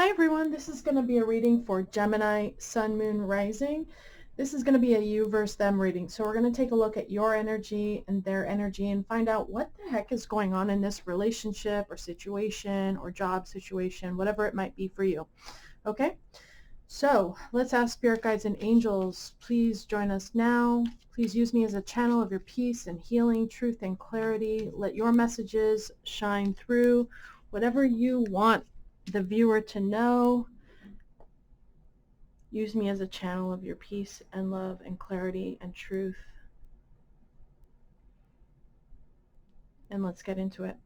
Hi everyone, this is going to be a reading for Gemini, Sun, Moon, Rising. This is going to be a you versus them reading. So we're going to take a look at your energy and their energy and find out what the heck is going on in this relationship or situation or job situation, whatever it might be for you. Okay, so let's ask spirit guides and angels, please join us now. Please use me as a channel of your peace and healing, truth and clarity. Let your messages shine through. Whatever you want the viewer to know, use me as a channel of your peace and love and clarity and truth. And let's get into it.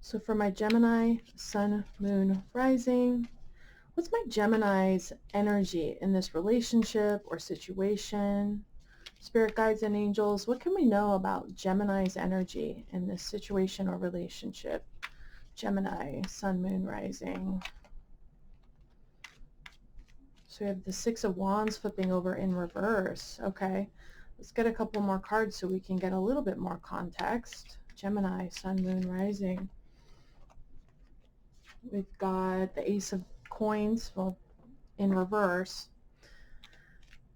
So for my Gemini, Sun, Moon, Rising, what's my Gemini's energy in this relationship or situation? Spirit guides and angels, what can we know about Gemini's energy in this situation or relationship? Gemini, Sun, Moon, Rising. So we have the Six of Wands flipping over in reverse. Okay, let's get a couple more cards so we can get a little bit more context. Gemini, Sun, Moon, Rising. We've got the Ace of Coins, well, in reverse.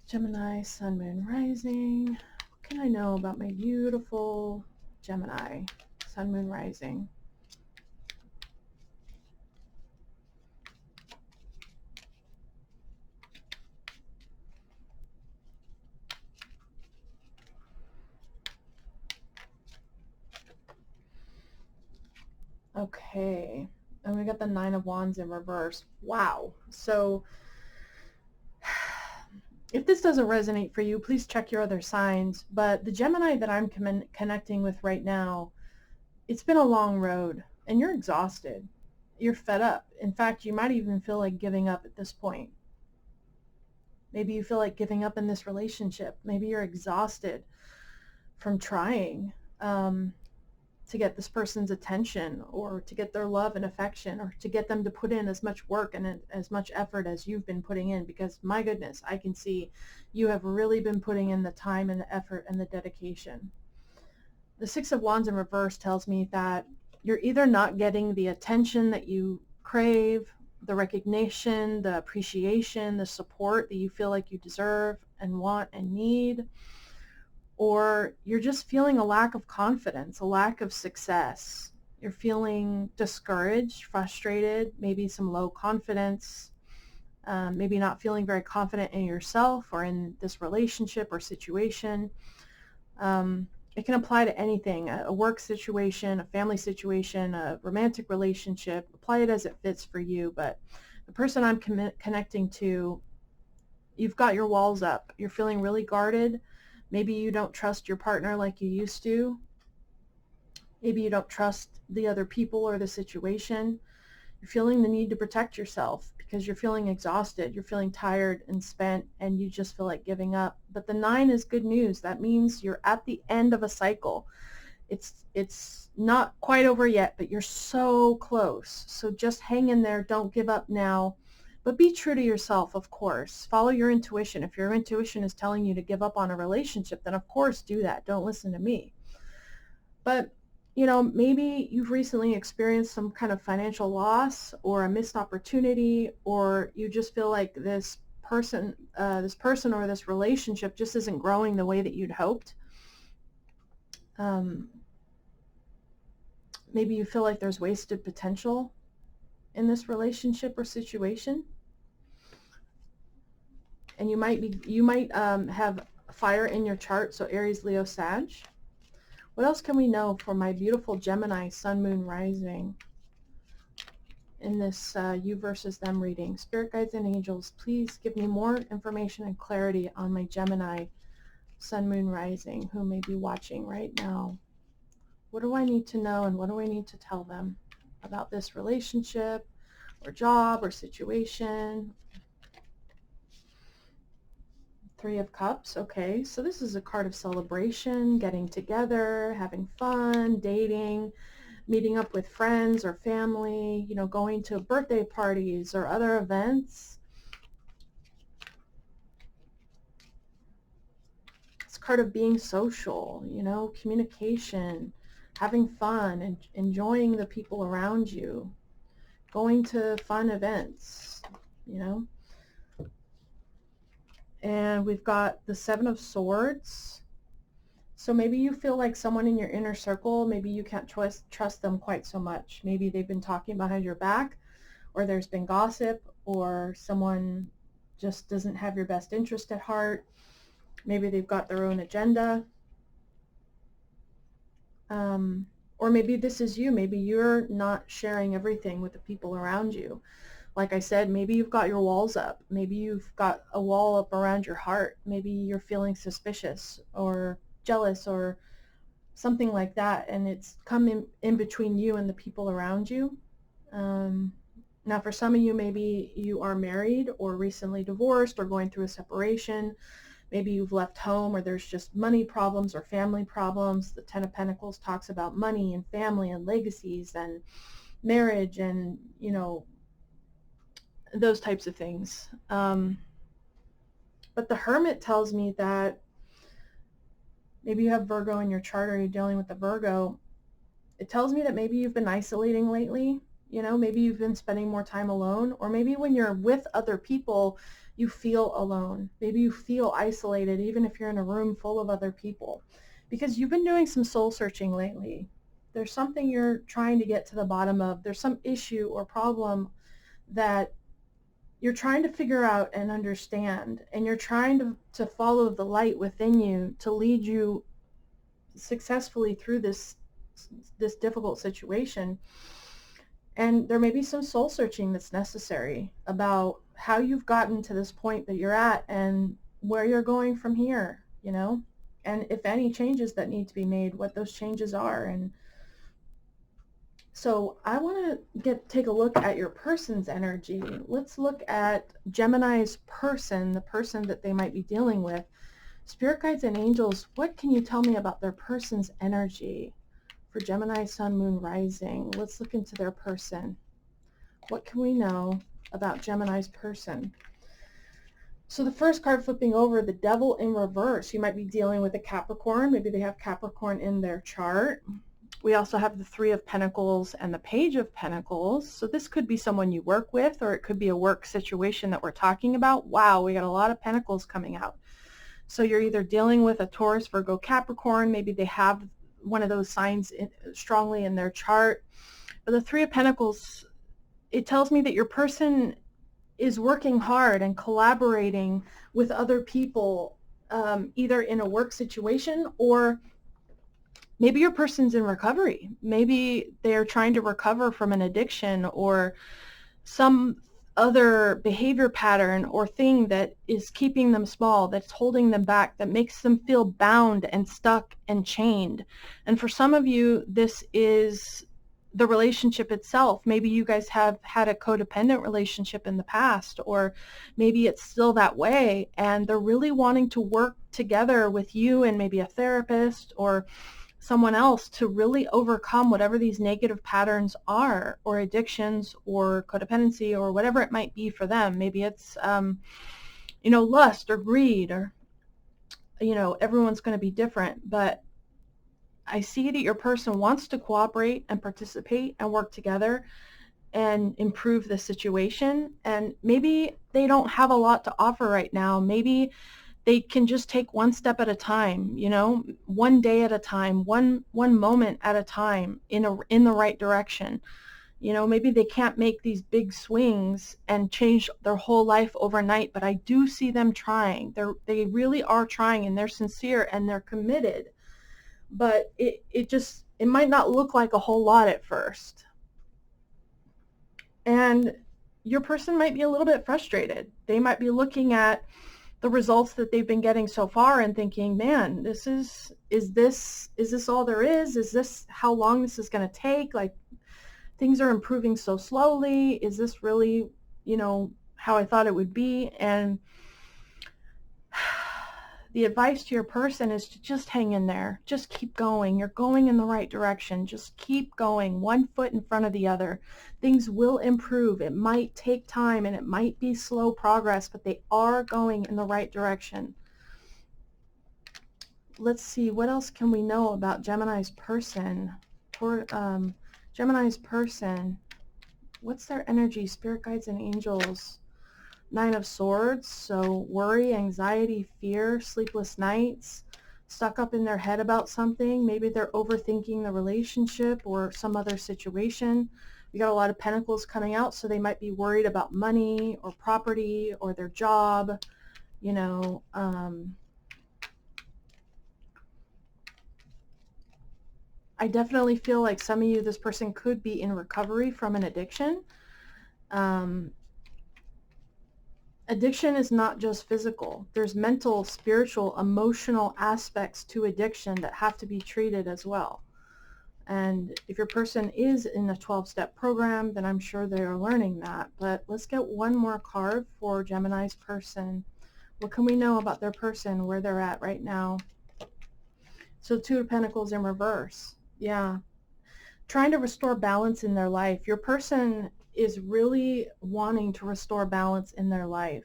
Gemini, Sun, Moon, Rising. What can I know about my beautiful Gemini, Sun, Moon, Rising? Okay, and we got the Nine of Wands in reverse. Wow. So if this doesn't resonate for you, please check your other signs. But the Gemini that I'm connecting with right now, it's been a long road and you're exhausted. You're fed up. In fact, you might even feel like giving up at this point. Maybe you feel like giving up in this relationship. Maybe you're exhausted from trying to get this person's attention or to get their love and affection or to get them to put in as much work and as much effort as you've been putting in, because my goodness, I can see you have really been putting in the time and the effort and the dedication. The Six of Wands in reverse tells me that you're either not getting the attention that you crave, the recognition, the appreciation, the support that you feel like you deserve and want and need, or you're just feeling a lack of confidence, a lack of success. You're feeling discouraged, frustrated, maybe some low confidence, maybe not feeling very confident in yourself or in this relationship or situation. It can apply to anything, a work situation, a family situation, a romantic relationship. Apply it as it fits for you. But the person I'm connecting to, you've got your walls up. You're feeling really guarded. Maybe you don't trust your partner like you used to. Maybe you don't trust the other people or the situation. You're feeling the need to protect yourself because you're feeling exhausted. You're feeling tired and spent and you just feel like giving up. But the 9 is good news. That means you're at the end of a cycle. It's not quite over yet, but you're so close. So just hang in there. Don't give up now. But be true to yourself, of course. Follow your intuition. If your intuition is telling you to give up on a relationship, then of course do that. Don't listen to me. But, you know, maybe you've recently experienced some kind of financial loss or a missed opportunity, or you just feel like this person or this relationship just isn't growing the way that you'd hoped. Maybe you feel like there's wasted potential in this relationship or situation, and you might have fire in your chart, so Aries, Leo, Sag. What else can we know for my beautiful Gemini, Sun, Moon, Rising in this you versus them reading? Spirit guides and angels, please give me more information and clarity on my Gemini, Sun, Moon, Rising, who may be watching right now. What do I need to know and what do I need to tell them about this relationship or job or situation? Three of Cups. Okay, so this is a card of celebration, getting together, having fun, dating, meeting up with friends or family, you know, going to birthday parties or other events. It's a card of being social, you know, communication, having fun and enjoying the people around you. going to fun events, you know. And we've got the Seven of Swords. So maybe you feel like someone in your inner circle, maybe you can't trust them quite so much. Maybe they've been talking behind your back, or there's been gossip, or someone just doesn't have your best interest at heart. Maybe they've got their own agenda. Or maybe this is you. Maybe you're not sharing everything with the people around you. Like I said, maybe you've got your walls up. Maybe you've got a wall up around your heart. Maybe you're feeling suspicious or jealous or something like that, and it's come in between you and the people around you. Now for some of you, maybe you are married or recently divorced or going through a separation. Maybe you've left home, or there's just money problems or family problems. The Ten of Pentacles talks about money and family and legacies and marriage and, you know, those types of things. But the Hermit tells me that maybe you have Virgo in your chart, or you're dealing with the Virgo. It tells me that maybe you've been isolating lately. You know, maybe you've been spending more time alone, or maybe when you're with other people, you feel alone. Maybe you feel isolated, even if you're in a room full of other people, because you've been doing some soul searching lately. There's something you're trying to get to the bottom of. There's some issue or problem that you're trying to figure out and understand, and you're trying to follow the light within you to lead you successfully through this difficult situation. And there may be some soul searching that's necessary about how you've gotten to this point that you're at and where you're going from here, you know, and if any changes that need to be made, what those changes are. And so I want to take a look at your person's energy. Let's look at Gemini's person, the person that they might be dealing with. Spirit guides and angels, what can you tell me about their person's energy? For Gemini, Sun, Moon, Rising. Let's look into their person. What can we know about Gemini's person? So the first card flipping over, the Devil in reverse. You might be dealing with a Capricorn. Maybe they have Capricorn in their chart. We also have the Three of Pentacles and the Page of Pentacles. So this could be someone you work with, or it could be a work situation that we're talking about. Wow, we got a lot of Pentacles coming out. So you're either dealing with a Taurus, Virgo, Capricorn. Maybe they have one of those signs strongly in their chart. But the Three of Pentacles, it tells me that your person is working hard and collaborating with other people, either in a work situation, or maybe your person's in recovery. Maybe they're trying to recover from an addiction or some other behavior pattern or thing that is keeping them small, that's holding them back, that makes them feel bound and stuck and chained. And for some of you, this is the relationship itself. Maybe you guys have had a codependent relationship in the past, or maybe it's still that way, and they're really wanting to work together with you and maybe a therapist or someone else to really overcome whatever these negative patterns are, or addictions or codependency or whatever it might be for them. Maybe it's, you know, lust or greed, or, you know, everyone's going to be different. But I see that your person wants to cooperate and participate and work together and improve the situation. And maybe they don't have a lot to offer right now. Maybe they can just take one step at a time, you know, one day at a time, one moment at a time in the right direction. You know, maybe they can't make these big swings and change their whole life overnight, but I do see them trying. They really are trying, and they're sincere and they're committed. But it might not look like a whole lot at first. And your person might be a little bit frustrated. They might be looking at the results that they've been getting so far and thinking, man, is this all there is? Is this how long this is going to take? Like, things are improving so slowly. Is this really, you know, how I thought it would be? And the advice to your person is to just hang in there. Just keep going. You're going in the right direction. Just keep going, one foot in front of the other. Things will improve. It might take time and it might be slow progress, but they are going in the right direction. Let's see, what else can we know about Gemini's person? Gemini's person. What's their energy? Spirit guides and angels. Nine of Swords, so worry, anxiety, fear, sleepless nights, stuck up in their head about something. Maybe they're overthinking the relationship or some other situation. We got a lot of Pentacles coming out, so they might be worried about money or property or their job, you know. I definitely feel like some of you, this person could be in recovery from an addiction. Addiction is not just physical. There's mental, spiritual, emotional aspects to addiction that have to be treated as well. And if your person is in a 12-step program, then I'm sure they are learning that. But let's get one more card for Gemini's person. What can we know about their person, where they're at right now? So Two of Pentacles in reverse. Yeah. Trying to restore balance in their life. Your person is really wanting to restore balance in their life.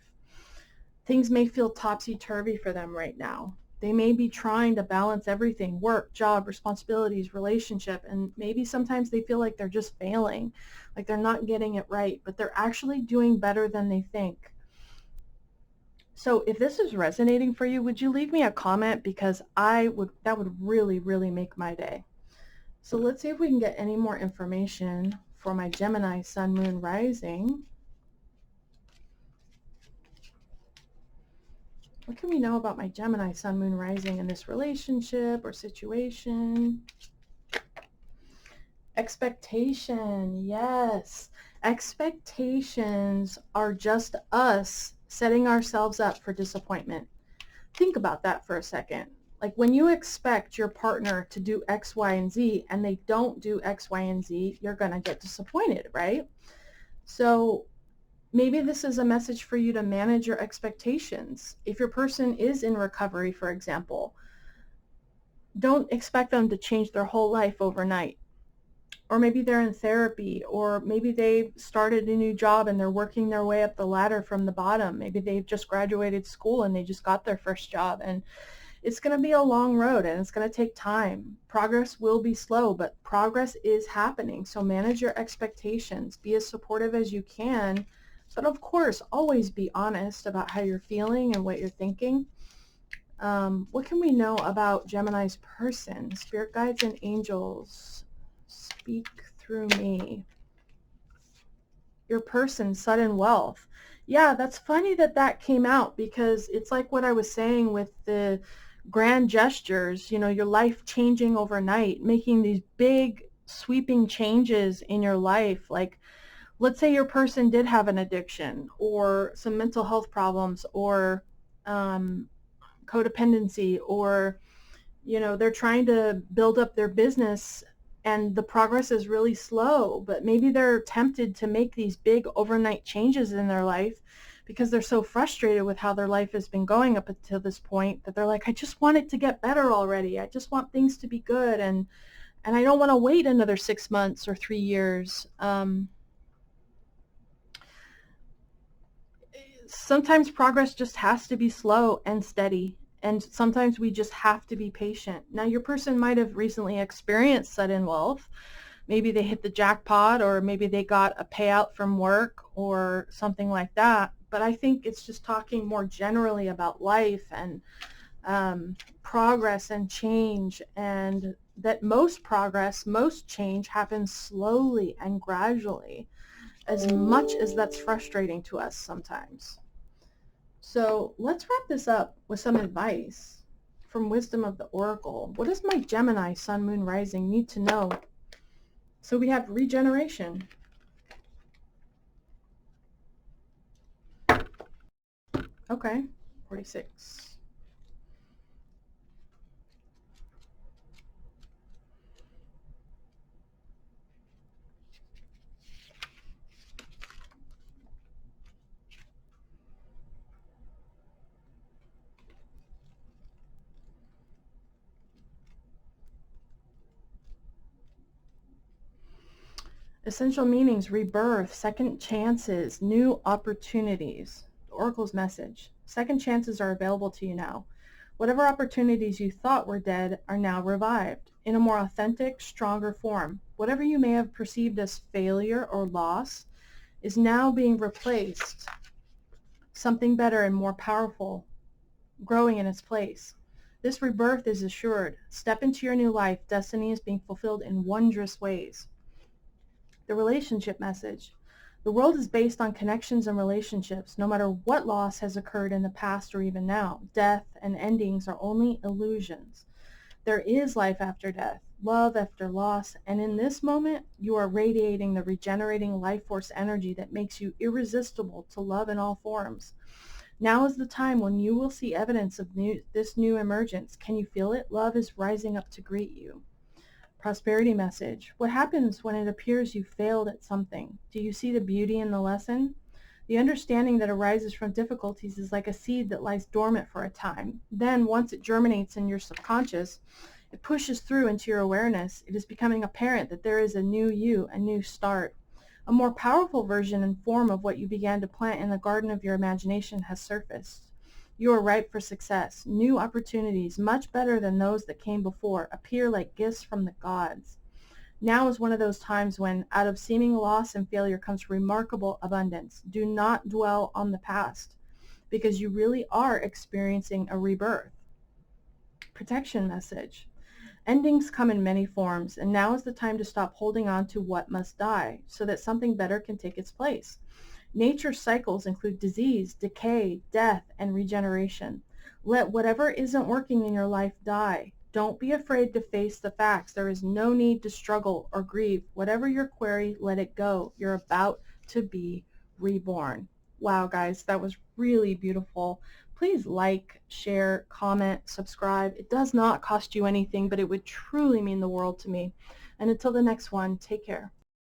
Things may feel topsy-turvy for them right now. They may be trying to balance everything, work, job, responsibilities, relationship, and maybe sometimes they feel like they're just failing, like they're not getting it right, but they're actually doing better than they think. So if this is resonating for you, would you leave me a comment, because that would really, really make my day. So let's see if we can get any more information for my Gemini Sun, Moon, Rising. What can we know about my Gemini Sun, Moon, Rising in this relationship or situation? Expectation, yes. Expectations are just us setting ourselves up for disappointment. Think about that for a second. Like when you expect your partner to do X, Y, and Z and they don't do X, Y, and Z, you're going to get disappointed, right? So maybe this is a message for you to manage your expectations. If your person is in recovery, for example, don't expect them to change their whole life overnight. Or maybe they're in therapy, or maybe they've started a new job and they're working their way up the ladder from the bottom. Maybe they've just graduated school and they just got their first job, and it's going to be a long road and it's going to take time. Progress will be slow, but progress is happening. So manage your expectations. Be as supportive as you can, but of course, always be honest about how you're feeling and what you're thinking. What can we know about Gemini's person? Spirit guides and angels, speak through me. Your person, sudden wealth. Yeah, that's funny that that came out, because it's like what I was saying with the grand gestures, you know, your life changing overnight, making these big sweeping changes in your life. Like, let's say your person did have an addiction or some mental health problems or codependency, or, you know, they're trying to build up their business and the progress is really slow, but maybe they're tempted to make these big overnight changes in their life because they're so frustrated with how their life has been going up until this point that they're like, I just want it to get better already. I just want things to be good, and I don't want to wait another 6 months or 3 years. Sometimes progress just has to be slow and steady, and sometimes we just have to be patient. Now, your person might have recently experienced sudden wealth. Maybe they hit the jackpot, or maybe they got a payout from work or something like that. But I think it's just talking more generally about life and progress and change, and that most progress, most change happens slowly and gradually, as much as that's frustrating to us sometimes. So let's wrap this up with some advice from Wisdom of the Oracle. What does my Gemini Sun, Moon, Rising need to know? So we have regeneration. Okay, 46. Essential meanings: rebirth, second chances, new opportunities. The Oracle's message: second chances are available to you now. Whatever opportunities you thought were dead are now revived. in a more authentic, stronger form. Whatever you may have perceived as failure or loss is now being replaced. Something better and more powerful growing in its place. This rebirth is assured. Step into your new life. Destiny is being fulfilled in wondrous ways. The relationship message. The world is based on connections and relationships, no matter what loss has occurred in the past or even now. Death and endings are only illusions. There is life after death, love after loss, and in this moment, you are radiating the regenerating life force energy that makes you irresistible to love in all forms. Now is the time when you will see evidence of this new emergence. Can you feel it? Love is rising up to greet you. Prosperity message. What happens when it appears you failed at something? Do you see the beauty in the lesson? The understanding that arises from difficulties is like a seed that lies dormant for a time. Then, once it germinates in your subconscious, it pushes through into your awareness. It is becoming apparent that there is a new you, a new start. A more powerful version and form of what you began to plant in the garden of your imagination has surfaced. You are ripe for success. New opportunities, much better than those that came before, appear like gifts from the gods. Now is one of those times when out of seeming loss and failure comes remarkable abundance. Do not dwell on the past, because you really are experiencing a rebirth. Protection message. Endings come in many forms, and now is the time to stop holding on to what must die so that something better can take its place. Nature's cycles include disease, decay, death, and regeneration. Let whatever isn't working in your life die. Don't be afraid to face the facts. There is no need to struggle or grieve. Whatever your query, let it go. You're about to be reborn. Wow, guys, that was really beautiful. Please like, share, comment, subscribe. It does not cost you anything, but it would truly mean the world to me. And until the next one, take care.